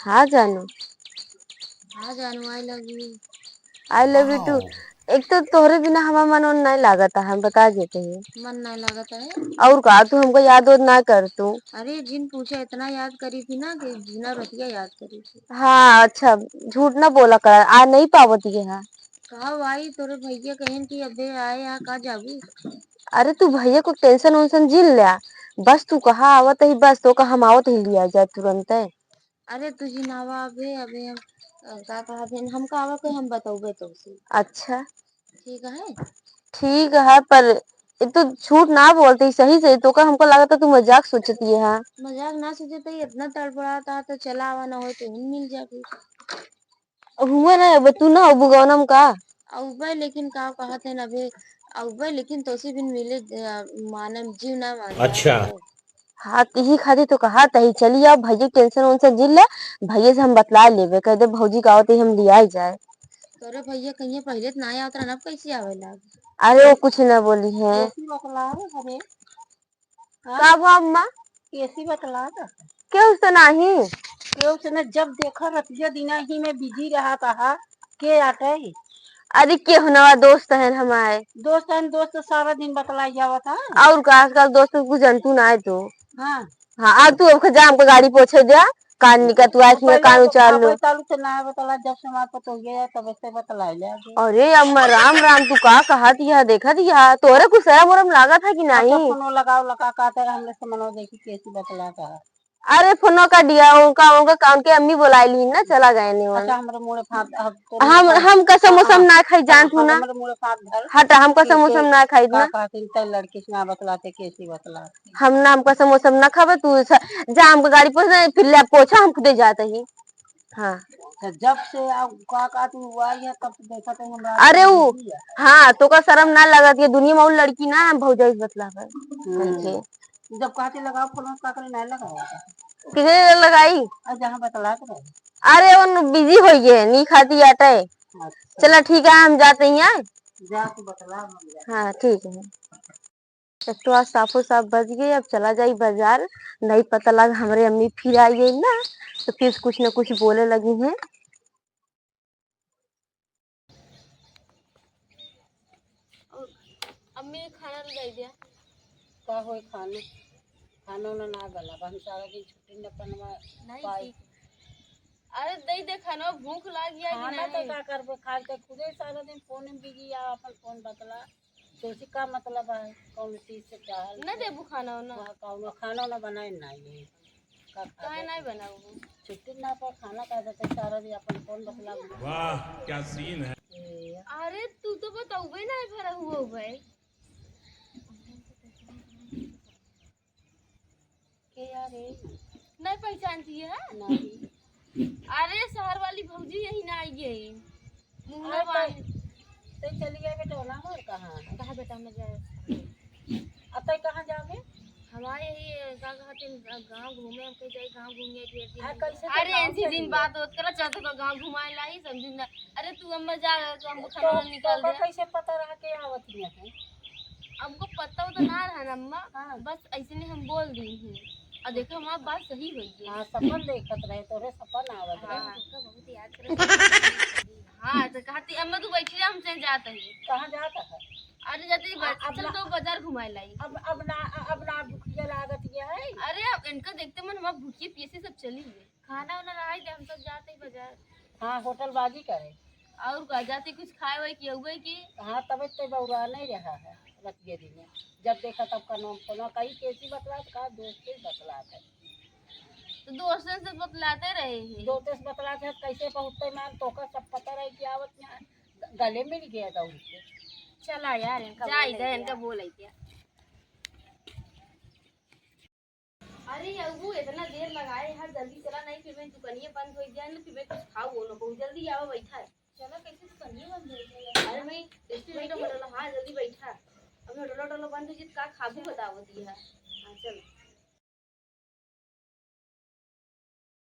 हाँ जानू। हाँ जानू, I love you. I love you too. एक तो तोहरे बिना हमारा मन उन नहीं लागता, हम बता देते हैं। मन नहीं लागता है और का तू हमको याद वाद ना कर तू। अरे जिन पूछा इतना याद करी थी ना कि बिना रतिया याद करी थी। हाँ अच्छा, झूठ ना बोला कर, आ नहीं पावती है। कहा भाई तोरे भैया कहें कि अबे आए यहाँ का जाबू। अरे तू भैया को टेंशन वेंशन झील लिया, बस तू कहा आवत ही, बस तो का हम आवत ही लिया जाए तुरंत है। अरे तुझी नावा अबे अबे हम का कहा थे हम का आवा के हम बताओगे तो से। अच्छा ठीक है। ठीक है, पर एक तो झूठ ना बोलती सही से, तो का हमको लगा था तू मजाक सोचती है। हाँ मजाक ना सोचे तो इतना तड़पड़ाता तो चला आवा ना हो तो मिल जा फिर। हुआ ना, अब तू ना बुगौनम का अउबे लेकिन का कहा थे ना अबे अउबे लेकिन तोसे बिन मिले मानम जीव ना मान जाए। अच्छा हाँ यही खातिर तो कहा तही चली आओ, भैया टेंशन वेंशन झील ले, भैया से हम बतला लेवे, कह दे भौजी का आवत ही हम लिया ही जाए। तोरे भैया कहीं पहले तो ना आवत रहना, अब कैसे आवेला। अरे वो कुछ ना बोली है। कैसी बतला हमें। का हुआ अम्मा? कैसी बतला था क्यों तो नहीं? क्यों उसने जब देखा रतिया दिना ही में बिजी रहा था के आटे। अरे के हुनवा दोस्त है हमारे। दोस्त सारा दिन बतलाई जावा था। और का आजकल दोस्त कुछ जनतू ना है तू। हाँ हाँ आ तू अब जा हमको गाड़ी पहुंचे दे, कान निकल तू आज में कान उचार लो। तालू से ना बतला, जब से हमारे पतो गया तब से बतलाई जाके। अरे अम्मा राम राम, तू का कहा दिया देखा दिया तोरे कुछ शर्म वरम लगा था कि अच्छा नहीं? फोनो लगाओ लगा कहते हमने से मनो देखी कैसी बतला था। अरे फोनो का दिया उनका उनका उनके अम्मी बुलाई ली ना, चला गए नहीं। अच्छा हमारे मुंह फात हम कसम उसम ना खाई जान तू ना। हमारे मुंह फात धर हटा, हम कसम उसम ना खाई का ना। कहते तै लड़की से ना बतलाते कैसी बतलाते। हम ना, हम कसम उसम ना खावे, तू जा हमको गाड़ी पहुंच फिर ले पोछा हम खुदे जाते ही। हाँ जब से का तू हुआ है तब से देखा तो हमरा अरे वो हाँ तो का शर्म ना लगत ये दुनिया में और लड़की ना है भौजाई बतला है करके। जब कहते लगाओ फोन का कर नहीं लगाओ किसे लगाई? और जहाँ बतला के अरे वो बिजी हो गए नहीं खाती आटा है। चलो ठीक है हम जाते हैं। जा तू बतला। हाँ ठीक है। एक तो आज साफो साफ बज गए, अब चला जाई बाजार, नहीं पता लगा हमारे अम्मी फिर आई गई ना, तो फिर कुछ न कुछ बोले लगी हैं। अम्मी ने खाना ले दिया का होई खाने खाना ना गला हम सारा दिन छुट्टी न पनवा नहीं। अरे दे दे खाना, भूख लग गया कि खाना तो नहीं? का करबे खा के खुदे सारा दिन फोन में बिजी या अपन फोन बतला तो का मतलब है कौन चीज से चाहल ना देबू खाना ना कौन खाना ना बनाए ना ये काहे नहीं बनाऊ? छुट्टी ना पर खाना खा देते सारा दिन अपन फोन बतला। वाह क्या सीन है। अरे तू तो बताऊबे नहीं भरा हुआ भाई के यार नहीं पहचानती है? नहीं अरे शहर वाली भौजी यही ना आई गई मुंह में तो चली गए बेटा ना और कहाँ कहा बेटा मैं जाए अतः कहाँ जाओगे हमारे यही का कहते गांव घूमे, हम कहीं जाए गांव घूमे कैसे अरे ऐसी दिन बात होत करा चाहते तो गांव घुमाए लाई समझी ना। अरे तू अम्मा जा तो हमको खाना निकाल दे। कैसे पता रहा के आवत है हमको पता तो ना रहा ना अम्मा। हाँ। बस ऐसे नहीं हम बोल दी हूँ और देखो हमारी बात सही हुई है। हाँ सपन देखत रहे तोरे सपन आवत रहे। हाँ तो बहुत याद कर। हाँ तो कहती अम्मा तू बैठी रहा हमसे जाते हैं। कहाँ जाता है? अरे जाते चल तो बाजार घुमाए लाई। अब ना भूखिया लागत ये है। अरे अब इनका देखते मन हमारा भूखिए पीसे सब चली है, खाना वाना रहा है हम सब जाते ही बाजार। हाँ होटल बाजी करे और का जाते कुछ खाए वाए की हुए की। हाँ तब तो बउरा नहीं रहा है रतिये दिन जब देखा तब का नाम सुना कहीं कैसी बतलात का दोस्त ही बतलात है तो दोस्तों से बतलाते रहे हैं। दोस्त से बतलाते है कैसे पहुँचते मैम तो का सब पता रहे कि आवत यहाँ गले मिल गया था उससे। चला यार इनका जा इधर इनका बोल आई क्या। अरे अबू इतना देर लगाए यार जल्दी चला नहीं फिर मैं दुकानिया बंद हो जाए ना फिर मैं कुछ खाऊं ना बहुत जल्दी आओ बैठा है। चलो कैसे दुकानिया बंद हो गई? अरे मैं रेस्टोरेंट में हाँ जल्दी बैठा अब होटल बंद हो जित का खाबू बताओ दिया। हाँ चल